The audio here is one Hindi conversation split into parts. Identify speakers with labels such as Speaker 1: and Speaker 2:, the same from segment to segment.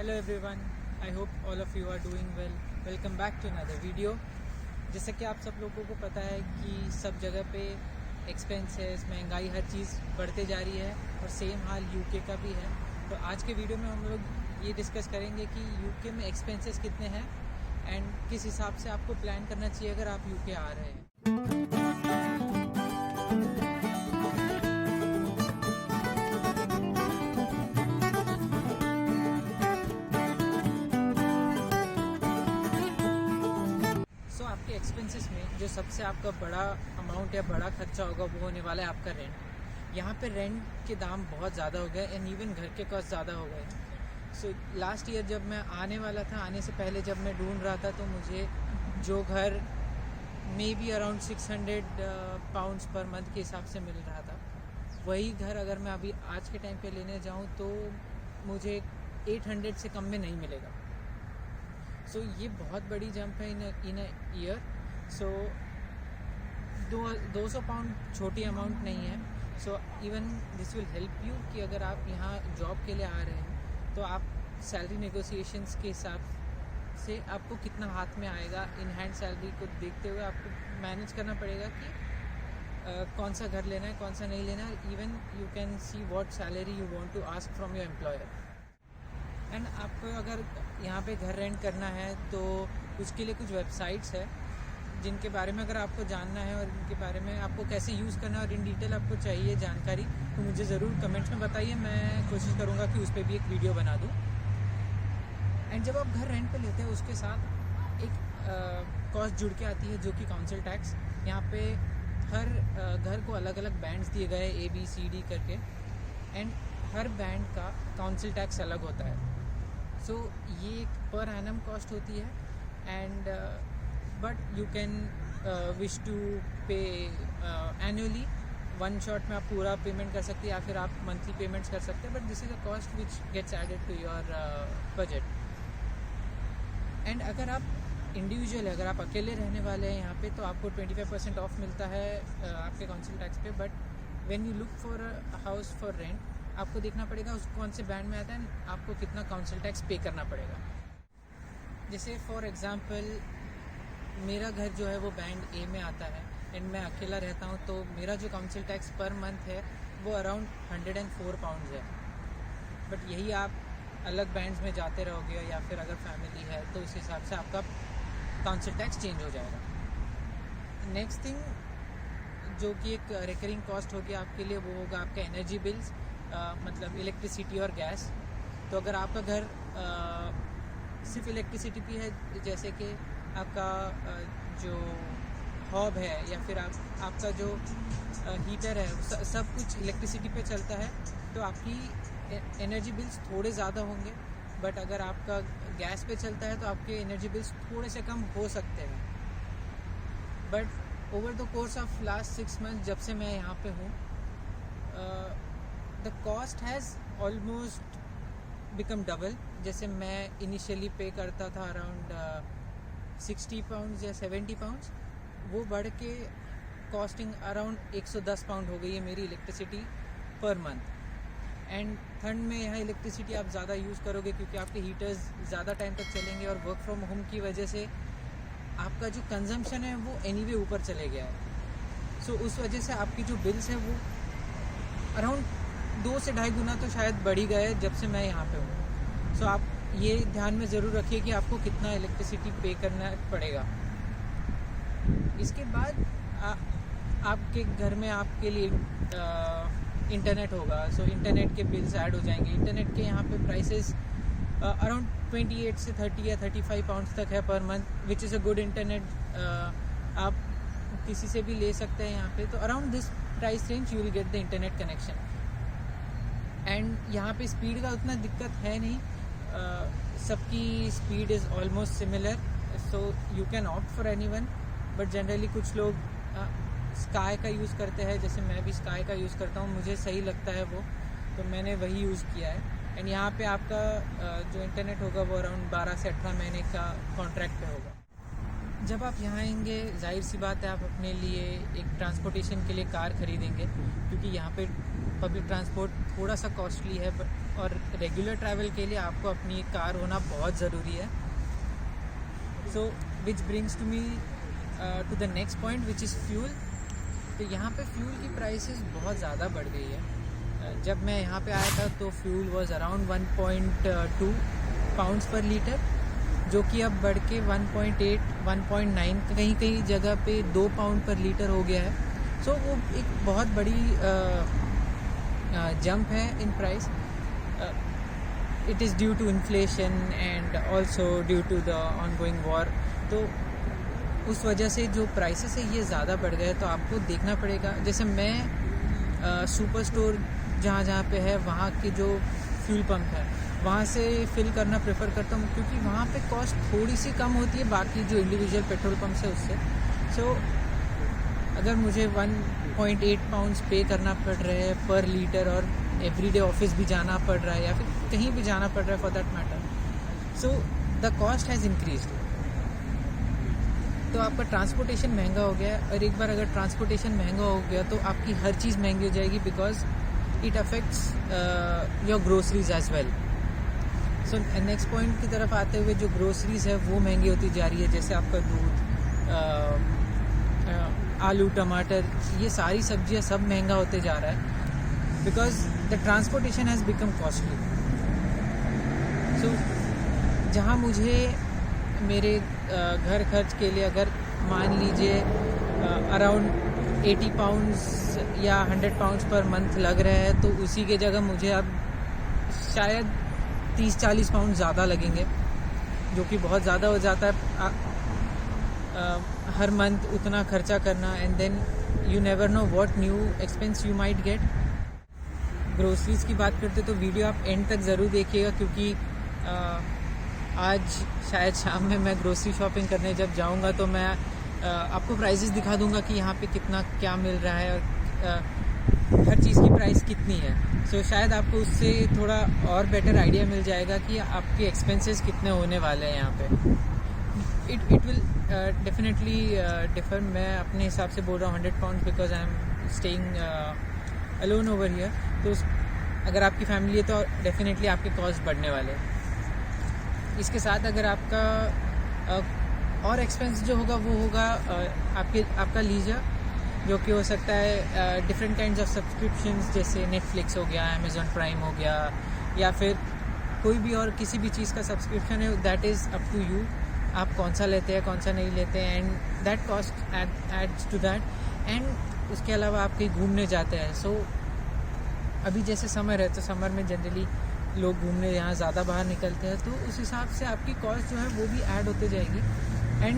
Speaker 1: Hello everyone, I hope all of you are doing well. Welcome back to another video. जैसे कि आप सब लोगों को पता है कि सब जगह पे एक्सपेंसेस, महंगाई, हर चीज़ बढ़ते जा रही है और सेम हाल यूके का भी है। तो आज के वीडियो में हम लोग ये डिस्कस करेंगे कि यूके में एक्सपेंसेस कितने हैं एंड किस हिसाब से आपको प्लान करना चाहिए अगर आप यूके आ रहे हैं। आपके एक्सपेंसेस में जो सबसे आपका बड़ा अमाउंट या बड़ा खर्चा होगा वो होने वाला है आपका रेंट। यहाँ पे रेंट के दाम बहुत ज़्यादा हो गए एंड इवन घर के कॉस्ट ज़्यादा हो गए। सो लास्ट ईयर जब मैं आने वाला था, आने से पहले जब मैं ढूंढ रहा था, तो मुझे जो घर may be around 600 pounds per month के हिसाब से मिल रहा था, वही घर अगर मैं अभी आज के टाइम पे लेने जाऊँ तो मुझे 800 से कम में नहीं मिलेगा। सो ये बहुत बड़ी जंप है इन अ ईयर। सो 200 पाउंड छोटी अमाउंट नहीं है। So even this will help you कि अगर आप यहाँ जॉब के लिए आ रहे हैं तो आप सैलरी नेगोशिएशंस के हिसाब से आपको कितना हाथ में आएगा, इन हैंड सैलरी को देखते हुए आपको मैनेज करना पड़ेगा कि कौन सा घर लेना है, कौन सा नहीं लेना है। Even you can see what salary you want to ask from your employer. And आपको अगर यहाँ पे घर रेंट करना है तो उसके लिए कुछ वेबसाइट्स है जिनके बारे में अगर आपको जानना है और इनके बारे में आपको कैसे यूज़ करना है और इन डिटेल आपको चाहिए जानकारी, तो मुझे ज़रूर कमेंट्स में बताइए। मैं कोशिश करूँगा कि उस पर भी एक वीडियो बना दूँ। एंड जब आप घर रेंट पे लेते हैं उसके साथ एक कॉस्ट जुड़ के आती है जो कि काउंसिल टैक्स। यहाँ पे हर घर को अलग अलग बैंड्स दिए गए ABCD करके, एंड हर बैंड का काउंसिल टैक्स अलग होता है। सो ये एक पर एनम कॉस्ट होती है and but you can wish to pay annually. One shot में आप पूरा पेमेंट कर सकते हैं या फिर आप मंथली पेमेंट्स कर सकते हैं, but this is a cost which gets added to your budget. And अगर आप इंडिविजुअल है, अगर आप अकेले रहने वाले हैं यहाँ पे, तो आपको 25% ऑफ मिलता है आपके काउंसिल टैक्स पे। But when you look for a house for rent, आपको देखना पड़ेगा उस कौन से बैंड में आता है, आपको कितना काउंसिल टैक्स पे करना पड़ेगा। जैसे फॉर एग्ज़ाम्पल मेरा घर जो है वो बैंड A में आता है एंड मैं अकेला रहता हूँ, तो मेरा जो काउंसिल टैक्स पर मंथ है वो अराउंड 104 पाउंड्स है। बट यही आप अलग बैंड्स में जाते रहोगे या फिर अगर फैमिली है तो उस हिसाब से आपका काउंसिल टैक्स चेंज हो जाएगा। नेक्स्ट थिंग जो कि एक रिकरिंग कॉस्ट होगी आपके लिए, वो होगा आपका एनर्जी बिल्स, मतलब इलेक्ट्रिसिटी और गैस। तो अगर आपका घर सिर्फ इलेक्ट्रिसिटी पे है, जैसे कि आपका जो हॉब है या फिर आपका जो हीटर है, सब कुछ इलेक्ट्रिसिटी पे चलता है, तो आपकी एनर्जी बिल्स थोड़े ज़्यादा होंगे। बट अगर आपका गैस पे चलता है तो आपके एनर्जी बिल्स थोड़े से कम हो सकते हैं। But over the course of last 6 month जब से मैं यहाँ पे हूँ, the cost has almost become double. जैसे मैं इनिशियली पे करता था अराउंड 60 पाउंड्स या 70 पाउंड्स, वो बढ़ के कॉस्टिंग अराउंड 110 पाउंड हो गई है मेरी इलेक्ट्रिसिटी पर मंथ। एंड ठंड में यहाँ इलेक्ट्रिसिटी आप ज़्यादा यूज़ करोगे क्योंकि आपके हीटर्स ज़्यादा टाइम तक चलेंगे और वर्क फ्रॉम होम की वजह से आपका जो कंजम्पशन है वो एनीवे ऊपर चले गया है। सो उस वजह से आपकी जो बिल्स हैं वो अराउंड 2 से 2.5 गुना तो शायद बढ़ ही गए जब से मैं यहाँ पे हूँ। सो आप ये ध्यान में ज़रूर रखिए कि आपको कितना इलेक्ट्रिसिटी पे करना पड़ेगा। इसके बाद आपके घर में आपके लिए इंटरनेट होगा। सो इंटरनेट के बिल्स ऐड हो जाएंगे। इंटरनेट के यहाँ पे प्राइसेस अराउंड 28 से 30 या 35 पाउंड्स तक है per month, which is a good internet. आप किसी से भी ले सकते हैं यहाँ पे। तो around this price range you will get the internet connection. And यहाँ पे स्पीड का उतना दिक्कत है नहीं, सबकी speed is almost similar, so you can opt for anyone. But generally कुछ लोग स्काई का यूज़ करते हैं, जैसे मैं भी स्काई का यूज़ करता हूँ, मुझे सही लगता है वो, तो मैंने वही यूज़ किया है। एंड यहाँ पे आपका जो इंटरनेट होगा वो अराउंड 12 से 18 महीने का कॉन्ट्रैक्ट पे होगा। जब आप यहाँ आएंगे, जाहिर सी बात है आप अपने लिए एक ट्रांसपोर्टेशन के लिए कार ख़रीदेंगे, क्योंकि यहाँ पे पब्लिक ट्रांसपोर्ट थोड़ा सा कॉस्टली है। और रेगुलर ट्रैवल के लिए आपको अपनी एक कार होना बहुत ज़रूरी है. So which brings to me to the next point which is fuel. तो यहाँ पे फ्यूल की प्राइसेस बहुत ज़्यादा बढ़ गई है. जब मैं यहाँ पे आया था तो फ्यूल वाज अराउंड 1.2 पाउंड्स पर लीटर, जो कि अब बढ़ के 1.8 1.9 कहीं कहीं जगह पे 2 पाउंड पर लीटर हो गया है. सो वो एक बहुत बड़ी जंप है in price. It is due to inflation and also due to the ongoing war. तो उस वजह से जो प्राइसेस है ये ज़्यादा बढ़ गए. तो आपको देखना पड़ेगा. जैसे मैं सुपर स्टोर जहाँ पे है वहाँ के जो फ्यूल पंप है वहाँ से फिल करना प्रेफर करता हूँ, क्योंकि वहाँ पे कॉस्ट थोड़ी सी कम होती है बाकी जो इंडिविजुअल पेट्रोल पंप्स है उससे. सो अगर मुझे 1.8 पाउंड्स पे करना पड़ रहा है पर लीटर और एवरीडे ऑफिस भी जाना पड़ रहा है या फिर कहीं भी जाना पड़ रहा है for that matter, so the cost has increased. तो आपका ट्रांसपोर्टेशन महंगा हो गया है. और एक बार अगर ट्रांसपोर्टेशन महंगा हो गया तो आपकी हर चीज़ महंगी हो जाएगी, because it affects your groceries as well. So next point की तरफ आते हुए, जो ग्रोसरीज है वो महंगी होती जा रही है. जैसे आपका दूध, आलू, टमाटर, ये सारी सब्जियां सब महंगा होते जा रहा है, because the transportation has become costly. So जहाँ मुझे मेरे घर खर्च के लिए अगर मान लीजिए अराउंड 80 पाउंड्स या 100 पाउंड्स पर मंथ लग रहा है, तो उसी के जगह मुझे अब शायद 30-40 पाउंड ज़्यादा लगेंगे, जो कि बहुत ज़्यादा हो जाता है. हर मंथ उतना खर्चा करना, and then you never know what new expense you might get. Groceries की बात करते तो वीडियो आप एंड तक ज़रूर देखिएगा, क्योंकि आज शायद शाम में मैं ग्रोसरी शॉपिंग करने जब जाऊंगा तो मैं आपको प्राइसेस दिखा दूंगा कि यहाँ पे कितना क्या मिल रहा है और हर चीज़ की प्राइस कितनी है. सो शायद आपको उससे थोड़ा और बेटर आइडिया मिल जाएगा कि आपके एक्सपेंसेस कितने होने वाले हैं यहाँ पे. It will definitely differ. मैं अपने हिसाब से बोल रहा हूँ 100 pound, because I am staying alone over here. तो अगर आपकी फैमिली है तो डेफिनेटली आपके कॉस्ट बढ़ने वाले हैं. इसके साथ अगर आपका और एक्सपेंस जो होगा वो होगा आपका लीजर, जो कि हो सकता है डिफरेंट काइंड्स ऑफ सब्सक्रिप्शंस, जैसे नेटफ्लिक्स हो गया, अमेज़ॉन प्राइम हो गया, या फिर कोई भी और किसी भी चीज़ का सब्सक्रिप्शन है. That is up to you, आप कौन सा लेते हैं कौन सा नहीं लेते हैं, and that cost adds to that. And उसके अलावा आप कहीं घूमने जाते हैं. सो अभी जैसे समर है तो समर में जनरली लोग घूमने यहाँ ज़्यादा बाहर निकलते हैं, तो उस हिसाब से आपकी कॉस्ट जो है वो भी ऐड होते जाएगी. And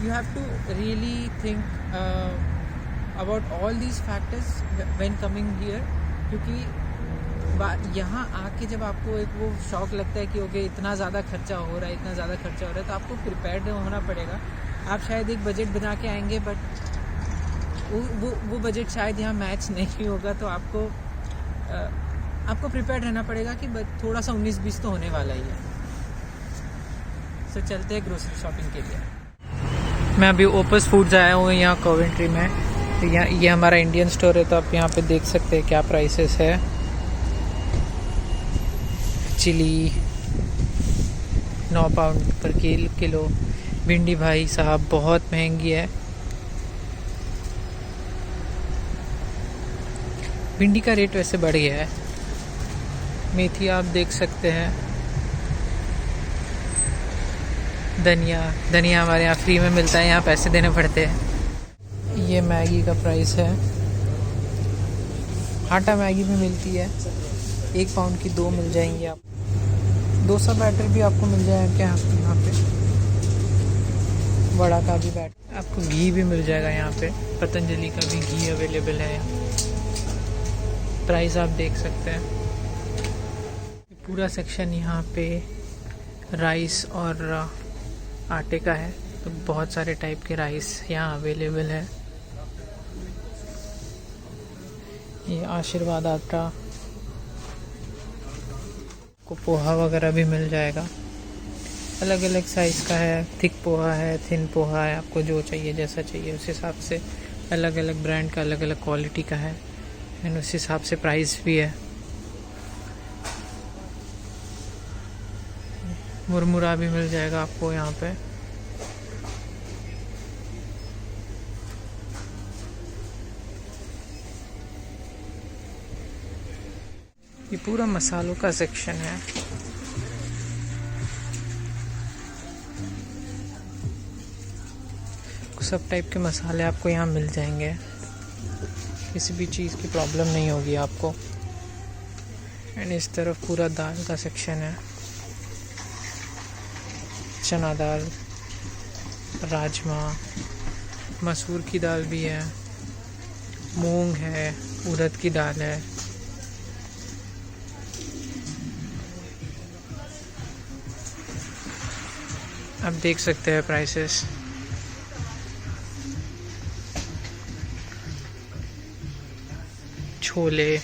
Speaker 1: you have to really think about all these factors when coming here, क्योंकि यहाँ आके जब आपको एक वो शौक लगता है कि ओके इतना ज़्यादा खर्चा हो रहा है, इतना ज़्यादा खर्चा हो रहा है, तो आपको प्रिपेयर्ड होना पड़ेगा. आप शायद एक बजट बना के आएंगे, बट वो बजट शायद यहाँ मैच नहीं होगा. तो आपको प्रिपेयर्ड रहना पड़ेगा कि थोड़ा सा 19-20 तो होने वाला ही है. सो चलते हैं ग्रोसरी शॉपिंग के लिए. मैं अभी ओपस फूड्स आया हूँ यहाँ कोवेंट्री में. तो यहाँ ये हमारा इंडियन स्टोर है, तो आप यहाँ पे देख सकते हैं क्या प्राइसेस है. चिली 9 पाउंड पर किलो. भिंडी भाई साहब बहुत महंगी है. भिंडी का रेट वैसे बढ़ गया है. मेथी आप देख सकते हैं. धनिया हमारे यहाँ फ्री में मिलता है, यहाँ पैसे देने पड़ते हैं. ये मैगी का प्राइस है. आटा मैगी भी मिलती है, 1 पाउंड की 2 मिल जाएंगी. आप डोसा बैटर भी आपको मिल जाएगा क्या यहाँ पे. वड़ा का भी बैटर. आपको घी भी मिल जाएगा यहाँ पे. पतंजलि का भी घी अवेलेबल है. प्राइस आप देख सकते हैं. पूरा सेक्शन यहाँ पे राइस और आटे का है, तो बहुत सारे टाइप के राइस यहाँ अवेलेबल है. ये आशीर्वाद आटा को पोहा वगैरह भी मिल जाएगा. अलग अलग साइज़ का है. थिक पोहा है, थिन पोहा है. आपको जो चाहिए जैसा चाहिए उस हिसाब से. अलग अलग ब्रांड का अलग अलग क्वालिटी का है, एंड उस हिसाब से प्राइस भी है. मुरमुरा भी मिल जाएगा आपको यहाँ पे। ये पूरा मसालों का सेक्शन है। सब टाइप के मसाले आपको यहाँ मिल जाएंगे, किसी भी चीज़ की प्रॉब्लम नहीं होगी आपको। एंड इस तरफ पूरा दाल का सेक्शन है, चना दाल, राजमा, मसूर की दाल भी है, मूंग है, उड़द की दाल है। आप देख सकते हैं प्राइसेस। छोले,